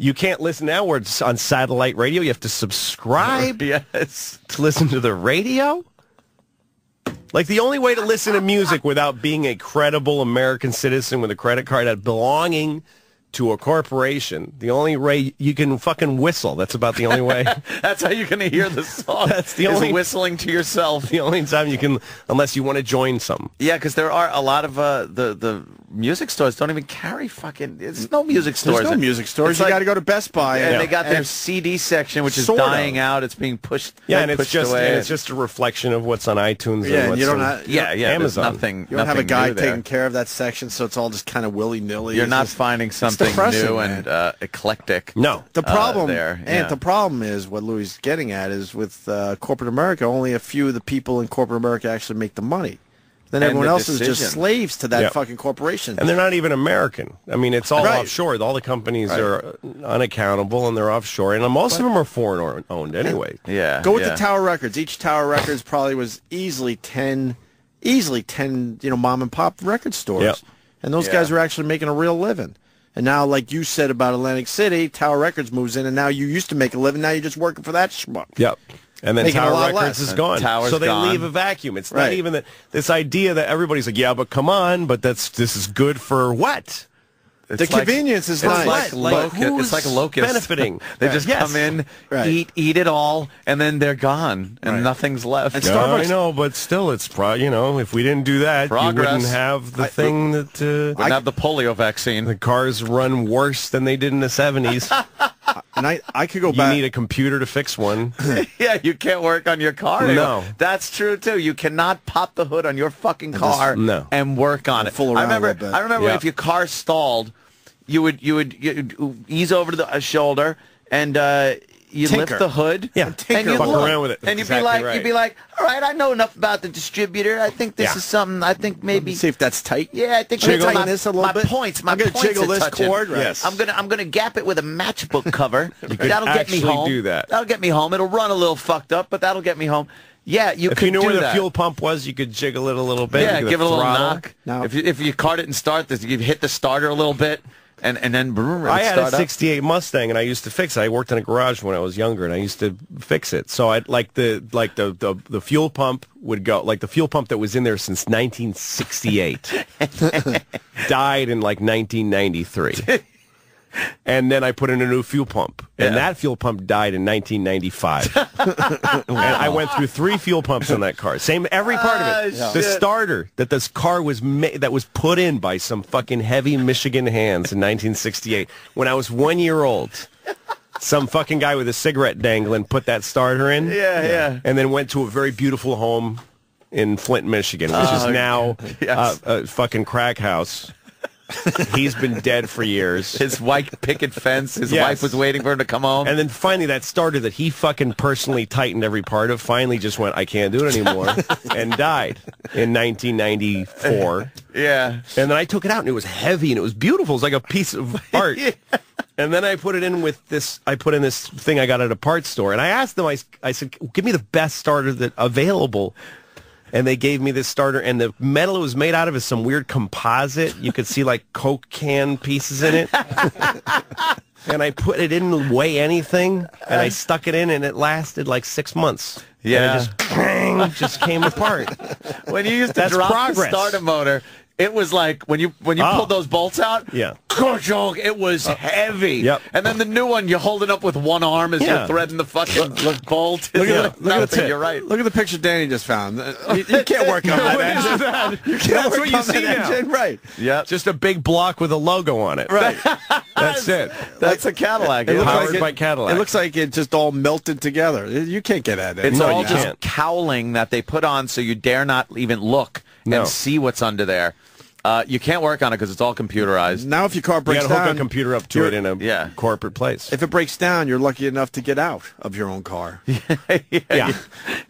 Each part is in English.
You can't listen now where it's on satellite radio. You have to subscribe Yes. to listen to the radio. Like, the only way to listen to music without being a credible American citizen with a credit card belonging to a corporation, the only way you can fucking whistle. That's about the only way. That's how you're going to hear the song. That's the only whistling to yourself. The only time you can, unless you want to join some. Yeah, because there are a lot of the music stores don't even carry fucking. There's no music stores. There's no music stores. You got to go to Best Buy, and they got their CD section, which is dying out. It's being pushed. Yeah, and it's just a reflection of what's on iTunes. Yeah, and what's you don't on, have Amazon. Nothing. You don't have a guy taking care of that section, so it's all just kind of willy nilly. You're not finding something new and eclectic. No, the problem the problem is what Louis is getting at is with corporate America. Only a few of the people in corporate America actually make the money. Then everyone else is just slaves to that fucking corporation. And they're not even American. I mean, it's all offshore. All the companies are unaccountable, and they're offshore. And most of them are foreign-owned anyway. Yeah. Go with the Tower Records. Each Tower Records probably was easily 10 mom-and-pop record stores. Yep. And those guys were actually making a real living. And now, like you said about Atlantic City, Tower Records moves in, and now you used to make a living. Now you're just working for that schmuck. Yep. And then Making Tower a lot Records less. is gone. Tower's so they gone. leave a vacuum. It's not even this idea that everybody's like, yeah, but come on, but this is good for what? The convenience is nice. It's like a locust benefiting. They just come in, eat it all, and then they're gone, and nothing's left. And I know, but still, it's if we didn't do that, you wouldn't have the thing that wouldn't have the polio vaccine. The cars run worse than they did in the 70s. And I could go back. You need a computer to fix one. Yeah, you can't work on your car. No. That's true too. You cannot pop the hood on your fucking car and work on it. Fool around a little bit. I remember if your car stalled, you would ease over to the shoulder and you lift the hood. Yeah, and you fuck look, around with it. And you'd be like, all right, I know enough about the distributor. I think this is something. I think maybe. Let's see if that's tight. Yeah, I think tighten this a little bit. My points jiggle this touching. cord. Right. Yes. I'm gonna gap it with a matchbook cover. That'll get me home. do that. That'll get me home. It'll run a little fucked up, but that'll get me home. Yeah, if you knew where the fuel pump was, you could jiggle it a little bit. Yeah, give it a little knock. Now, if you cart it and start this, you hit the starter a little bit. And then I had a '68 Mustang, and I used to fix it. I worked in a garage when I was younger, and I used to fix it. So I the fuel pump would go the fuel pump that was in there since 1968 died in 1993. And then I put in a new fuel pump, and that fuel pump died in 1995. And I went through 3 fuel pumps on that car. Every part of it. The starter that this car was that was put in by some fucking heavy Michigan hands in 1968. When I was 1 year old, some fucking guy with a cigarette dangling put that starter in. Yeah. And then went to a very beautiful home in Flint, Michigan, which is now a fucking crack house. He's been dead for years. His white picket fence. His wife was waiting for him to come home. And then finally that starter that he fucking personally tightened every part of finally just went, I can't do it anymore, and died in 1994. Yeah. And then I took it out, and it was heavy, and it was beautiful. It was like a piece of art. And then I put it in with this, I put in this thing I got at a parts store. And I asked them, I said, give me the best starter that available. And they gave me this starter, and the metal it was made out of is some weird composite. You could see Coke can pieces in it. And I put it in weigh anything, and I stuck it in, and it lasted 6 months. Yeah. And it just, bang, just came apart. When you used to drop the starter motor, it was like when you pulled those bolts out. Yeah. It was heavy. Yep. And then the new one, you hold it up with one arm as you're threading the fucking bolt. Look at the You're right. Look at the picture Danny just found. You can't work on that engine. You can't That's work what you on see that now. engine. Right. Yeah. Just a big block with a logo on it. Right. That's it. That's a Cadillac. It looks Powered by Cadillac. It looks like it just all melted together. You can't get at it. It's No, all you just can't. cowling that they put on so you dare not even look and see what's under there. You can't work on it because it's all computerized. Now if your car You breaks got to hook down, a computer up to it in a corporate place. if it breaks down, you're lucky enough to get out of your own car. Yeah.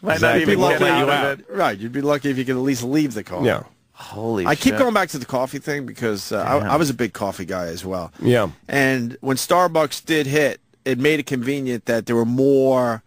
Might not even You'd be get lucky out you of it. Right. You'd be lucky if you could at least leave the car. Yeah. Holy I keep shit. going back to the coffee thing because I was a big coffee guy as well. Yeah. And when Starbucks did hit, it made it convenient that there were more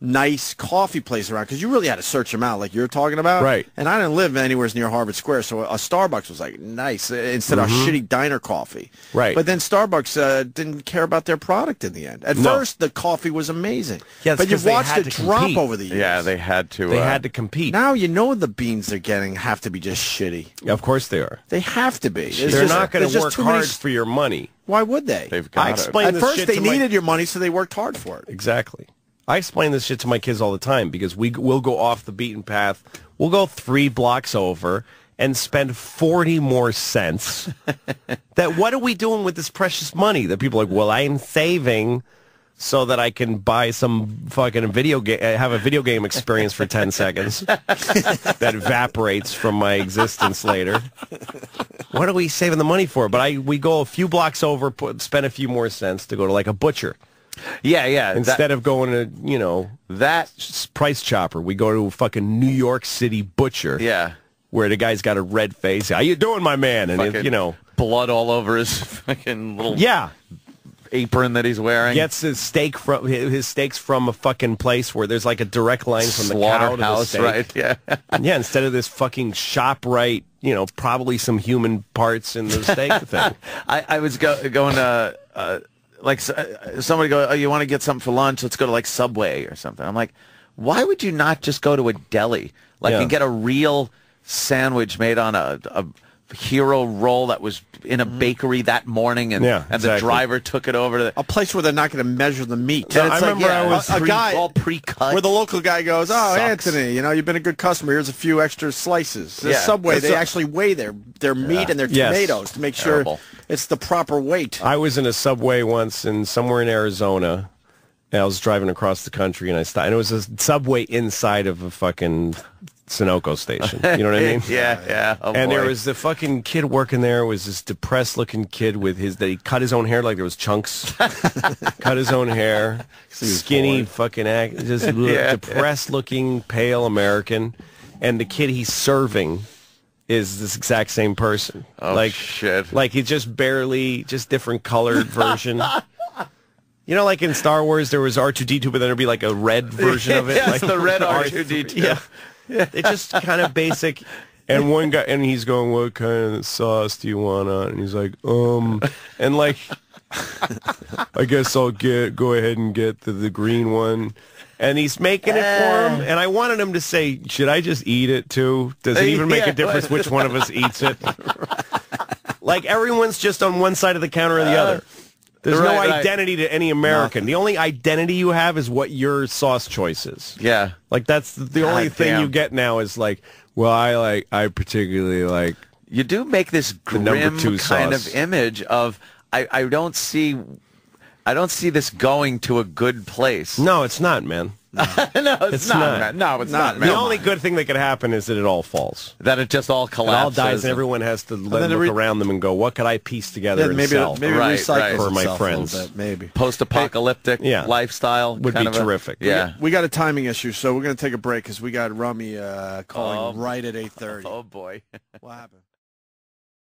nice coffee place around, because you really had to search them out like you're talking about. Right. And I didn't live anywhere near Harvard Square, so a Starbucks was like nice instead of shitty diner coffee. Right. But then Starbucks didn't care about their product in the end. At first, the coffee was amazing. Yeah, but you've watched it drop compete. over the years. Yeah, they had to. They had to compete. Now you know the beans they're getting have to be just shitty. Of course they are. They have to be. They're not going to work hard for your money. Why would they? They've got I explain At first, they needed your money, so they worked hard for it. Exactly. I explain this shit to my kids all the time because we'll go off the beaten path. We'll go 3 blocks over and spend 40 more cents. What are we doing with this precious money? That people are like, well, I'm saving so that I can buy some fucking video game, have a video game experience for 10 seconds that evaporates from my existence later. What are we saving the money for? But we go a few blocks over, spend a few more cents to go to like a butcher. Yeah. Instead of going to, that Price Chopper, we go to a fucking New York City butcher. Yeah. Where the guy's got a red face. How you doing, my man? And, blood all over his fucking little apron that he's wearing. Gets his steaks from a fucking place where there's like a direct line from the cow to the steak. Right, yeah. Yeah, instead of this fucking ShopRite, probably some human parts in the steak thing. I was going to... somebody go, oh, you want to get something for lunch? Let's go to like Subway or something. I'm like, why would you not just go to a deli and get a real sandwich made on a hero roll that was in a bakery that morning, and the driver took it over to a place where they're not going to measure the meat. I remember I was a guy all pre-cut. Where the local guy goes, "Oh, Sucks. Anthony, you've been a good customer. Here's a few extra slices." The Subway, they actually weigh their meat and their tomatoes to make sure it's the proper weight. I was in a Subway once somewhere in Arizona. And I was driving across the country, and I stopped. And it was a Subway inside of a fucking Sunoco station. You know what I mean? Yeah. Oh, and boy. there was the fucking kid working there. Was this depressed-looking kid that he cut his own hair like there was chunks. Cut his own hair, skinny fucking just depressed-looking, pale American, and the kid he's serving is this exact same person. Oh, shit! Like he just different colored version. Like in Star Wars, there was R2-D2, but then there'd be like a red version of it. Yes, like the red R2-D2. Yeah. They just kind of basic. And one guy, and he's going, what kind of sauce do you want on? And he's like, and like, I guess I'll go ahead and get the green one. And he's making it for him. And I wanted him to say, should I just eat it too? Does it even make a difference which one of us eats it? Like everyone's just on one side of the counter or the other. There's no identity to any American. The only identity you have is what your sauce choice is. Yeah. Like that's the only thing you get now is like, well, I particularly like. You do make this grim kind of image of I don't see this going to a good place. No, it's not, man. No, it's not. No, it's not. The only good thing that could happen is that it all falls. That it just all collapses. It all dies, and everyone has to look around them and go, "What could I piece together and sell recycle for my friends?" A little bit, maybe post-apocalyptic lifestyle would be terrific. Yeah, we got a timing issue, so we're going to take a break because we got Rummy calling right at 8:30. Oh boy, what happened?